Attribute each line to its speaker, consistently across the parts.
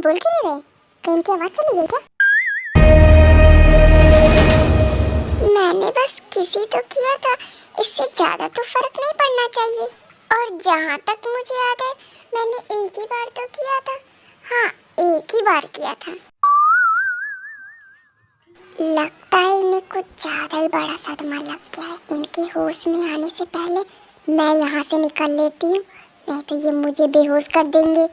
Speaker 1: बोल क्यों नहीं रहे? कहीं की आवाज चली गई क्या? मैंने बस किसी तो किया था, इससे ज्यादा तो फर्क नहीं पड़ना चाहिए। और जहाँ तक मुझे याद है मैंने एक ही बार तो किया था। हाँ, एक ही बार किया था। लगता है इन्हें कुछ ज्यादा ही बड़ा सदमा लग गया है। इनके होश में आने से पहले मैं यहाँ से निकल लेती हूँ, नहीं तो ये मुझे बेहोश कर देंगे।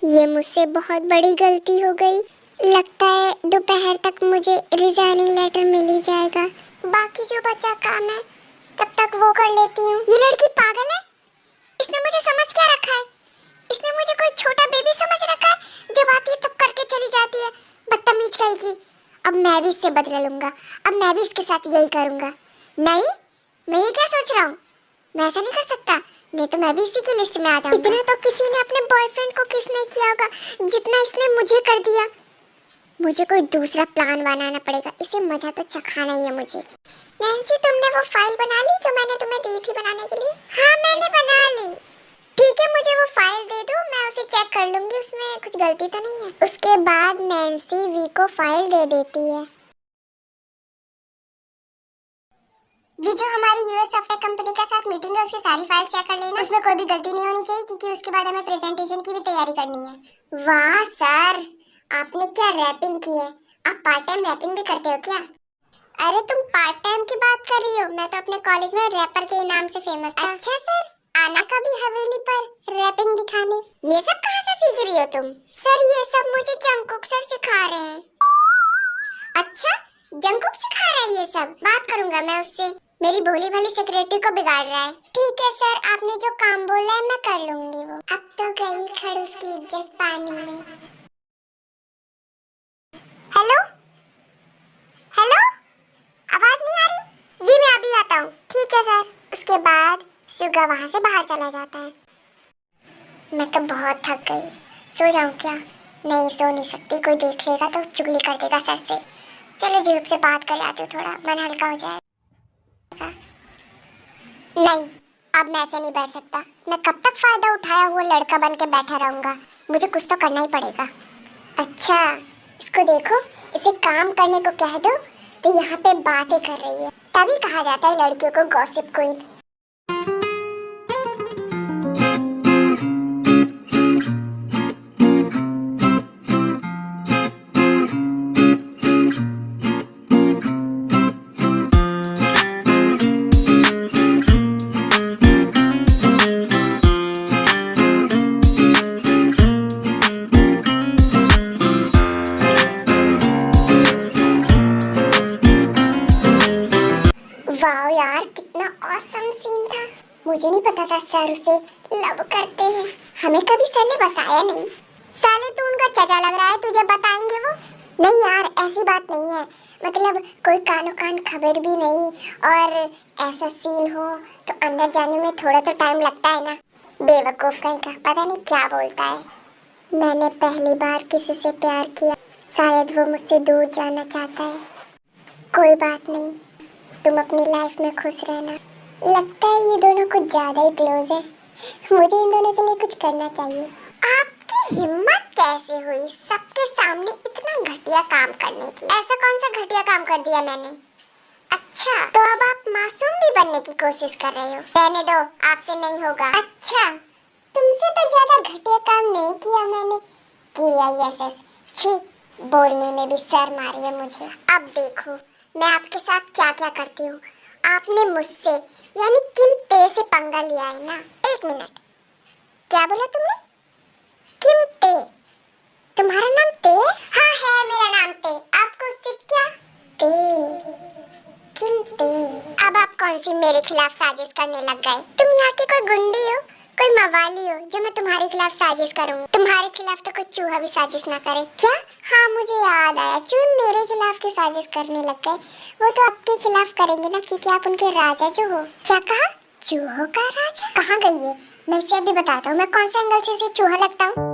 Speaker 1: ये मुझसे बहुत बड़ी गलती हो गई। लगता है दोपहर तक मुझे रिजाइनिंग लेटर मिल ही जाएगा। बाकी जो बचा काम है तब तक वो कर लेती हूँ। ये लड़की पागल है, इसने मुझे समझ क्या रखा है? इसने मुझे कोई छोटा बेबी समझ रखा है, जब आती है तब करके चली जाती है। बदतमीज कहेगी। अब मैं भी इससे बदला लूंगा, अब मैं भी इसके साथ यही करूंगा। नहीं, मैं ये क्या सोच रहा हूँ, मैं ऐसा नहीं कर सकता, नहीं तो मैं भी इसी की लिस्ट में आ जाऊंगा। इतना तो किसी ने अपने बॉयफ्रेंड को किस नहीं किया होगा जितना इसने मुझे कर दिया। मुझे कोई दूसरा प्लान बनाना पड़ेगा, इसे मजा तो चखाना ही है मुझे। नैंसी, तुमने वो फाइल बना ली जो मैंने तुम्हें दी थी बनाने के लिए? हाँ, मैंने बना ली। ठीक है, मुझे वो फाइल दे दो, मैं उसे चेक कर लूंगी, उसमें कुछ गलती तो नहीं है। उसके बाद नैंसी वी को फाइल दे देती है। वी जो हमारी यूएस सॉफ्टवेयर कंपनी के साथ मीटिंग है, उसकी सारी फाइल चेक कर लेना, उसमें कोई भी गलती नहीं होनी चाहिए, क्योंकि उसके बाद हमें प्रेजेंटेशन की भी तैयारी करनी है। वाह सर, आपने क्या रैपिंग की है? आप पार्ट टाइम रैपिंग भी करते हो क्या? अरे तुम पार्ट टाइम की बात कर रही हो, मैं तो अपने कॉलेज में रैपर के नाम से फेमस था। अच्छा सर, आना कभी हवेली पर रैपिंग दिखाने। ये सब कहाँ से सीख रही हो तुम? सर ये सब मुझे जंगकुक सर सिखा रहे हैं। अच्छा, जंगकुक सिखा रहा है ये सब? बात करूंगा मैं उससे, मेरी भोली भाली सेक्रेटरी को बिगाड़ रहा है। ठीक है सर, आपने जो काम बोला है मैं कर लूंगी वो। अब तो गई खड़ूस की इज्जत पानी में। हेलो हेलो, आवाज नहीं आ रही? जी मैं अभी आता हूँ। ठीक है सर। उसके बाद सुगा वहाँ से बाहर चला जाता है। मैं तो बहुत थक गई, सो जाऊँ क्या? नहीं, सो नहीं सकती, कोई देख लेगा तो चुगली कर देगा सर से। चलो जीप से बात कर आती हूँ, थोड़ा मन हल्का हो जाएगा। नहीं, अब मैं ऐसे नहीं बैठ सकता। मैं कब तक फायदा उठाया हुआ लड़का बन के बैठा रहूंगा? मुझे कुछ तो करना ही पड़ेगा। अच्छा, इसको देखो, इसे काम करने को कह दो तो यहाँ पे बातें कर रही है। तभी कहा जाता है लड़कियों को गॉसिप क्वीन। वाह यार, कितना ऑसम सीन था। मुझे नहीं पता था सर उसे लव करते हैं, हमें कभी सर ने बताया नहीं। साले तू उनका चचा लग रहा है, तुझे बताएंगे वो? नहीं यार, ऐसी बात नहीं है, मतलब कोई कानो कान खबर भी नहीं, और ऐसा सीन हो तो अंदर जाने में थोड़ा तो टाइम लगता है ना। बेवकूफ कहीं का, पता नहीं क्या बोलता है। मैंने पहली बार किसी से प्यार किया, शायद वो मुझसे दूर जाना चाहता है। कोई बात नहीं, तुम अपनी लाइफ में खुश रहना। लगता है ये दोनों कुछ ज्यादा ही क्लोज है, मुझे इन दोनों के लिए कुछ करना चाहिए। आपकी हिम्मत कैसे हुई सबके सामने इतना घटिया काम करने की? ऐसा कौन सा घटिया काम कर दिया मैंने? अच्छा, तो अब आप मासूम भी बनने की कोशिश कर रहे हो? रहने दो, आपसे नहीं होगा। अच्छा, तुमसे तो ज्यादा घटिया काम नहीं किया मैंने। किया यस, छी, बोलने में भी शर्म आ रही है मुझे। अब देखो मैं आपके साथ क्या क्या करती हूँ। आपने मुझसे यानी किम ते से पंगा लिया है ना? एक मिनट, क्या बोला तुमने? किम ते? तुम्हारा नाम ते? हाँ है, मेरा सी मेरे खिलाफ साजिश करने लग गए। तुम यहाँ की कोई गुंडी हो, कोई मवाली हो जो मैं तुम्हारे खिलाफ साजिश करूँ? तुम्हारे खिलाफ तो कोई चूहा भी साजिश ना करे क्या? हाँ मुझे याद आया, चूहे मेरे खिलाफ की साजिश करने लग गए। वो तो आपके खिलाफ करेंगे ना, क्योंकि आप उनके राजा जो हो। क्या कहा? चूहों का राजा? कहाँ गई है? मैं इसे अभी बताता हूँ मैं कौन से एंगल से इसे चूहा लगता हूँ।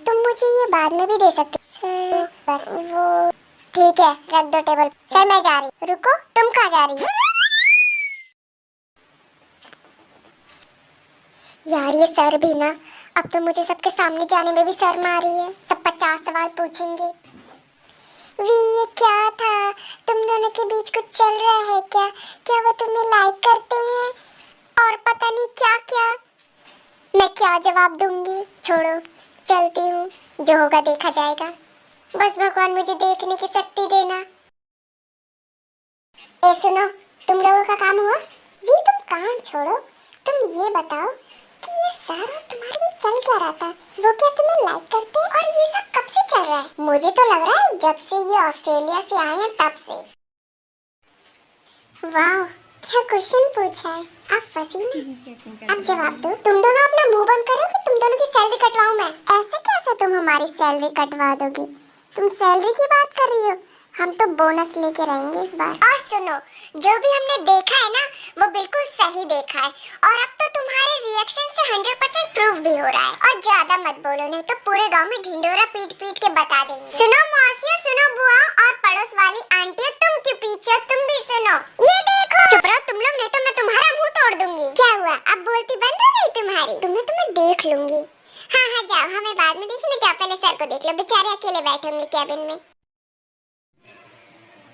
Speaker 1: तुम मुझे ये बाद में भी दे सकते सर, पर वो ठीक है, रख दो टेबल। सर मैं जा रही। रुको, तुम कहाँ जा रही हो? यार ये सर भी ना, अब तो मुझे सबके सामने जाने में भी शर्म आ रही है। सब 50 सवाल पूछेंगे। वी ये क्या था? तुम दोनों के बीच कुछ चल रहा है क्या? क्या वो तुम्हें लाइक करते हैं? और पता नहीं क्या क्या। मैं क्या जवाब दूंगी? छोड़ो, चलती हूँ, जो होगा देखा जाएगा। बस भगवान मुझे देखने की शक्ति देना। ए सुनो, तुम लोगों का काम हुआ? ये तुम काम छोड़ो, तुम ये बताओ कि ये सर और तुम्हारे बीच चल क्या रहा था? वो क्या तुम्हें लाइक करते हैं? और ये सब कब से चल रहा है? मुझे तो लग रहा है जब से ये ऑस्ट्रेलिया से आए हैं तब से। वाह, क्या क्वेश्चन पूछा है। आप फंसी ना, अब जवाब दो। तुम दोनों अपना मुंह बंद करो कि तुम दोनों की सैलरी कटवाऊं मैं। ऐसे कैसे तुम हमारी सैलरी कटवा दोगी? तुम सैलरी की बात कर रही हो? हम तो बोनस लेके रहेंगे इस बार। और सुनो, जो भी हमने देखा है ना, वो बिल्कुल सही देखा है। और अब तो तुम्हारे रिएक्शन से 100% प्रूफ भी हो रहा है। और ज्यादा मत बोलो, नहीं तो पूरे गांव में ढिंडोरा पीट पीट के बता देंगे। सुनो मौसियों, सुनो बुआ और पड़ोस वाली आंटियों, तुम क्यों पीछे? तुम भी सुनो। ये देखो। चुप रहो तुम लोग, नहीं तो मैं तुम्हारा मुंह तोड़ दूंगी। क्या हुआ, अब बोलती बंद हो गई तुम्हारी? तुम्हें देख लूंगी। हाँ हाँ जाओ, हमें बाद में देखना। जाओ पहले सर को देख लो, बेचारे अकेले बैठे होंगे कैबिन में।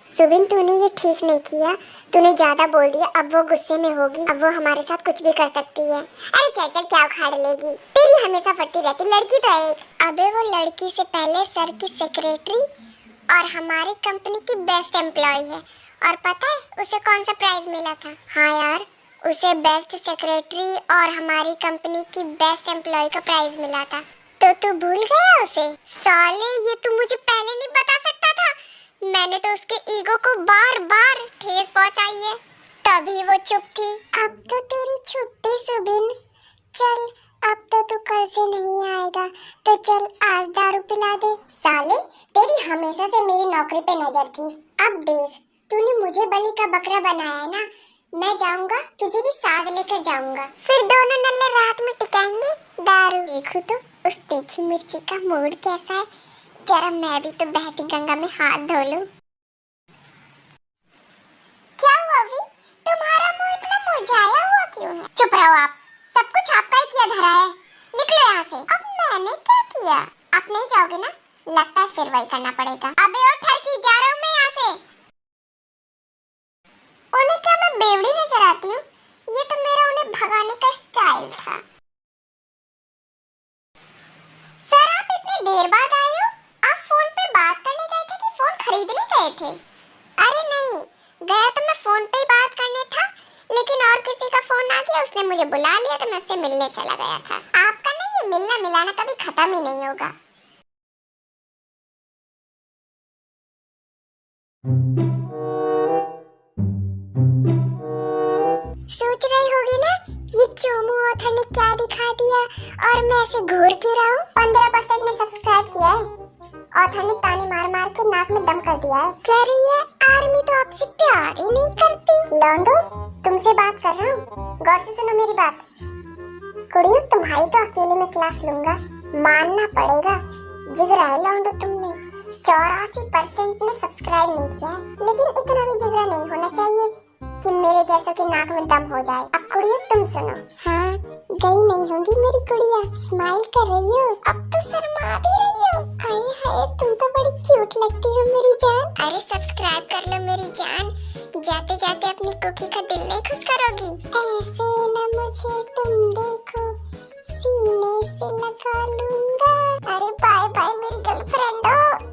Speaker 1: सुबिन तूने ये ठीक नहीं किया, तूने ज्यादा बोल दिया। अब वो गुस्से में होगी, अब वो हमारे साथ कुछ भी कर सकती है। अरे चल चल, क्या उखाड़ लेगी? तेरी हमेशा फटती रहती लड़की तो एक। अबे वो लड़की से पहले सर की सेक्रेटरी और हमारी कंपनी की बेस्ट एम्प्लॉय है। और पता है उसे कौन सा प्राइज मिला था? हाँ यार, उसे बेस्ट सेक्रेटरी और हमारी कंपनी की बेस्ट एम्प्लॉय का प्राइज मिला था। तो तू भूल गया उसे? साले, ये तू मुझे पहले नहीं बता सकता था? मैंने तो उसके ईगो को बार बार ठेस पहुंचाई है, तभी वो चुप थी। अब तो तेरी छुट्टी सुबिन। चल, अब तो तू कल से नहीं आएगा, तो चल आज दारू पिला दे। साले, तेरी हमेशा से मेरी नौकरी पे नजर थी। अब देख, तूने मुझे बलि का बकरा बनाया है ना, मैं जाऊंगा, तुझे भी साथ लेकर जाऊंगा। फिर दोनों नल्ले रात में टिकाएंगे दारू। देखो तो उस तीखी मिर्ची का मूड कैसा है। जरा मैं भी तो बहती गंगा में हाथ धो लूं। क्या हुआ भी? तुम्हारा मुंह इतना मुरझाया हुआ क्यों है? चुप रहो आप, सब कुछ आपका ही किया धरा है। निकलो यहाँ से। अब मैंने क्या किया? आप नहीं जाओगे ना? लगता है फिर वही करना पड़ेगा। अबे ओ ठरकी, जा रहा हूँ मैं यहाँ से। उन्हें क्या मैं बेवड़ी नजर आती हूँ? ये तो मेरा उन्हें भगाने का स्टाइल था। सर आप इतनी देर बाद आए हो? आप फोन पे बात करने गए थे कि फोन खरीदने गए थे? अरे नहीं, गया तो मैं फोन पे ही बात करने था, लेकिन और किसी का फोन आ गया, उसने मुझे बुला लिया तो मैं उससे मिलने चला गया था। आपका ना ये मिलना मिलाना कभी खत्म ही नहीं होगा। सोच रही होगी ना ये चोमू ऑथर ने क्या दिखा दिया और मैं ऐसे घूर क्यों रहा हूँ? 15% ने सब्सक्राइब किया है। ऑथर ने ताने मार मार के नाक में दम कर दिया है। कह रही है आर्मी तो आपसे प्यार ही नहीं करती। लौंडो, तुमसे बात कर रहा हूँ, गौर से सुनो मेरी बात। कुड़ियों, तुम्हारी तो अकेले में क्लास लूंगा, मानना पड़ेगा। जिगरा है लौंडो तुम में। 84% ने सब्सक्राइब नहीं किया है, लेकिन इतना भी जिगरा नहीं होना चाहिए कि मेरे जैसों की नाक में दम हो जाए। अब कुड़ियों तुम सुनो। हाँ, गई नहीं होंगी मेरी कुड़िया, स्माइल कर रही हो। अब तो शर्मा भी रही हो। हाय हाय, तुम तो बड़ी क्यूट क्यूट लगती हो मेरी जान। अरे सब्सक्राइब कर लो मेरी जान, जाते जाते अपनी कुकी का दिल नहीं खुश करोगी। ऐसे न मुझे